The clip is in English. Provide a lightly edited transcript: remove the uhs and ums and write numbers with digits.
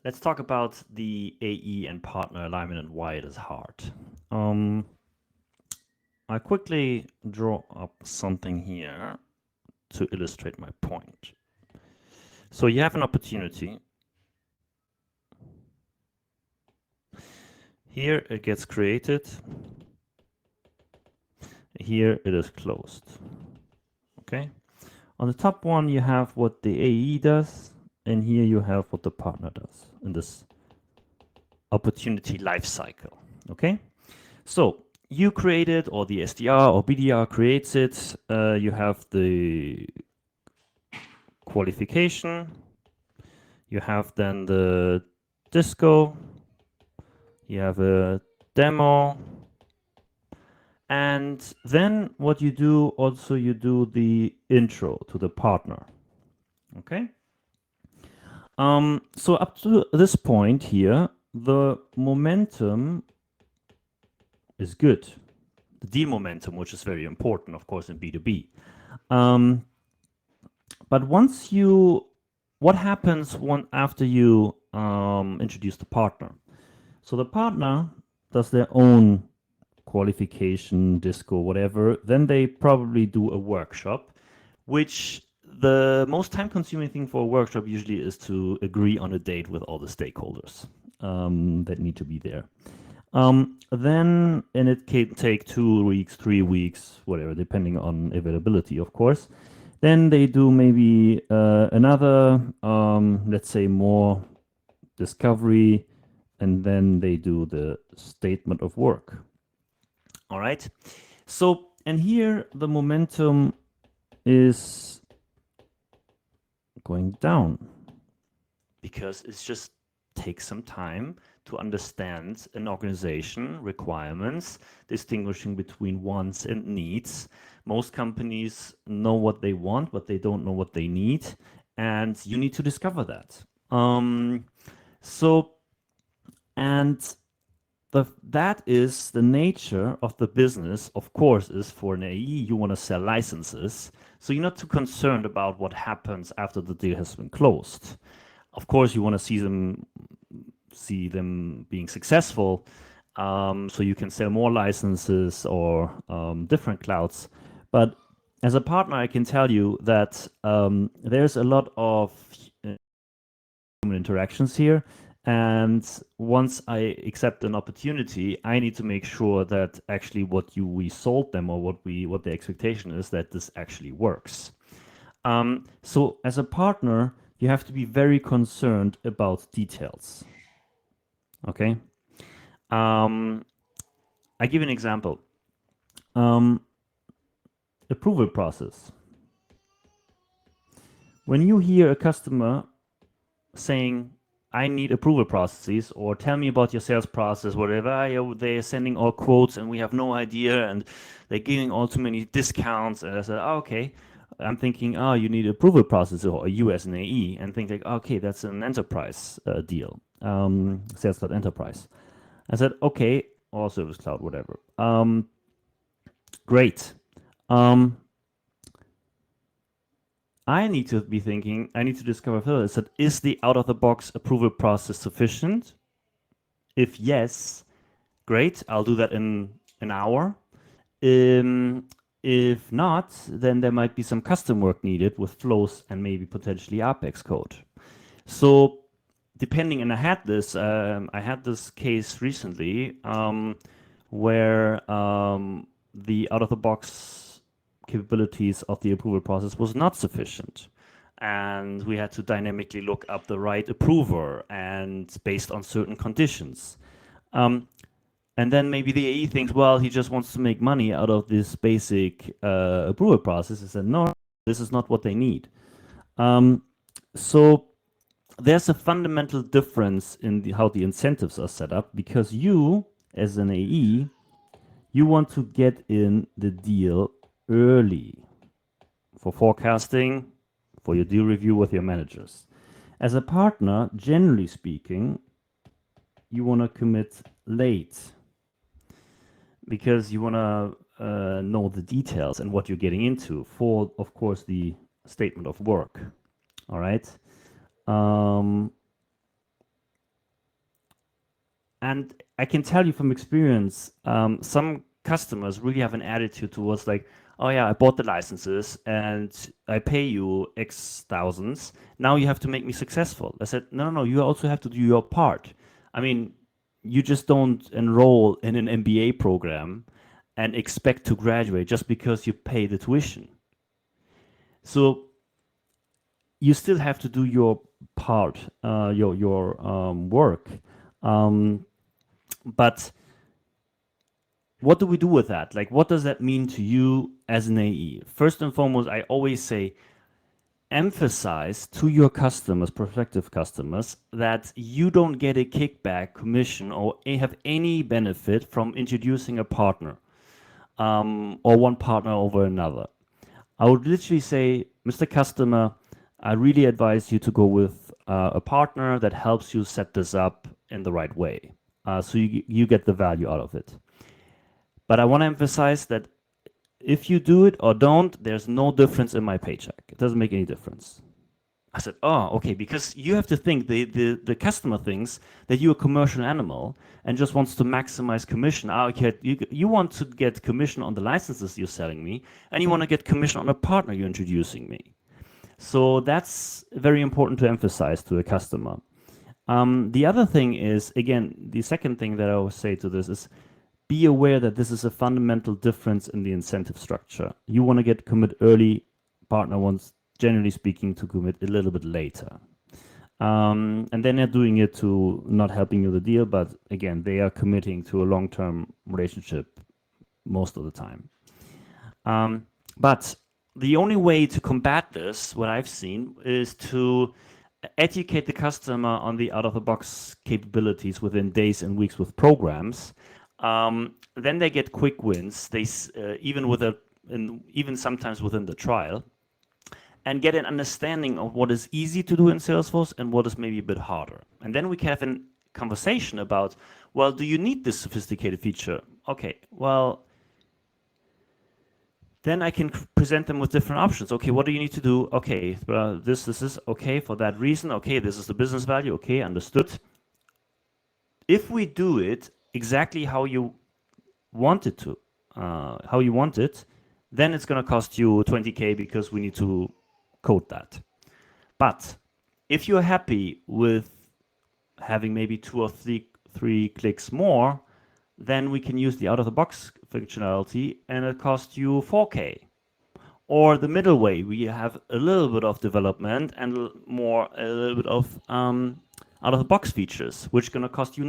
let's talk about the AE and partner alignment and why it is hard. Um, I quickly draw up something here to illustrate my point. So you have an opportunity. Here it gets created. Here it is closed. Okay. On the top one, you have what the AE does, and here you have what the partner does in this opportunity life cycle. Okay. So you create it, or the SDR or BDR creates it. You have the qualification. You have then the disco. You have a demo. And then what you do, also you do the intro to the partner. Okay. So up to this point here, the momentum is good. The deal momentum, which is very important, of course, in B2B. But once you, what happens after you introduce the partner? So the partner does their own qualification, disco, whatever. Then they probably do a workshop, which the most time consuming thing for a workshop usually is to agree on a date with all the stakeholders that need to be there. Then, and it can take 2 weeks, 3 weeks, whatever, depending on availability, of course. Then they do maybe another, let's say, more discovery, and then they do the statement of work. All right. So, and here the momentum is going down because it's just takes some time to understand an organization requirements, distinguishing between wants and needs. Most companies know what they want, but they don't know what they need, and you need to discover that. So, and that is the nature of the business, of course, is for an AE, you want to sell licenses. So you're not too concerned about what happens after the deal has been closed. Of course, you want to see them being successful, so you can sell more licenses or different clouds. But as a partner, I can tell you that there's a lot of human interactions here. And once I accept an opportunity, I need to make sure that actually we sold them, or what the expectation is, that this actually works. So as a partner, you have to be very concerned about details. Okay. I give an example. Approval process. When you hear a customer saying, I need approval processes, or tell me about your sales process, whatever, they're sending all quotes and we have no idea, and they're giving all too many discounts. And I said, oh, okay. I'm thinking, oh, you need approval process, or you as an AE, and think like, okay, that's an enterprise deal, Sales Cloud Enterprise. I said, okay, or Service Cloud, whatever. Great. I need to be thinking, I need to discover further, is the out-of-the-box approval process sufficient? If yes, great, I'll do that in an hour. If not, then there might be some custom work needed with flows and maybe potentially Apex code. So depending, and I had this case recently where the out-of-the-box capabilities of the approval process was not sufficient. And we had to dynamically look up the right approver and based on certain conditions. And then maybe the AE thinks, well, he just wants to make money out of this basic approval process. I said, no, this is not what they need. So there's a fundamental difference in how the incentives are set up, because you, as an AE, you want to get in the deal early for forecasting, for your deal review with your managers. As a partner, generally speaking, you want to commit late because you want to know the details and what you're getting into for, of course, the statement of work. All right. And I can tell you from experience, some customers really have an attitude towards like, oh yeah, I bought the licenses and I pay you X thousands. Now you have to make me successful. I said, no, no, no, you also have to do your part. I mean, you just don't enroll in an MBA program and expect to graduate just because you pay the tuition. So you still have to do your part, your work. Um, but what do we do with that? Like, what does that mean to you as an AE? First and foremost, I always say emphasize to your customers, prospective customers, that you don't get a kickback, commission, or have any benefit from introducing a partner or one partner over another. I would literally say, Mr. Customer, I really advise you to go with a partner that helps you set this up in the right way. So you get the value out of it. But I want to emphasize that if you do it or don't, there's no difference in my paycheck. It doesn't make any difference. I said, oh, okay, because you have to think the customer thinks that you're a commercial animal and just wants to maximize commission. Ah, okay, you want to get commission on the licenses you're selling me, and you want to get commission on a partner you're introducing me. So that's very important to emphasize to a customer. The other thing is, again, the second thing that I will say to this is be aware that this is a fundamental difference in the incentive structure. You want to get commit early, partner wants, generally speaking, to commit a little bit later. And then they're doing it to not helping you the deal, but again, they are committing to a long-term relationship most of the time. But the only way to combat this, what I've seen, is to educate the customer on the out-of-the-box capabilities within days and weeks with programs. Then they get quick wins. They even sometimes within the trial, and get an understanding of what is easy to do in Salesforce and what is maybe a bit harder. And then we can have a conversation about, well, do you need this sophisticated feature? Okay, well, then I can present them with different options. Okay, what do you need to do? Okay, this is okay for that reason. Okay, this is the business value. Okay, understood. If we do it exactly how you want it to, then it's going to cost you 20K because we need to code that. But if you're happy with having maybe 2 or 3 clicks more, then we can use the out-of-the-box functionality and it costs you 4K. Or the middle way, we have a little bit of development and a little bit of out-of-the-box features, which is going to cost you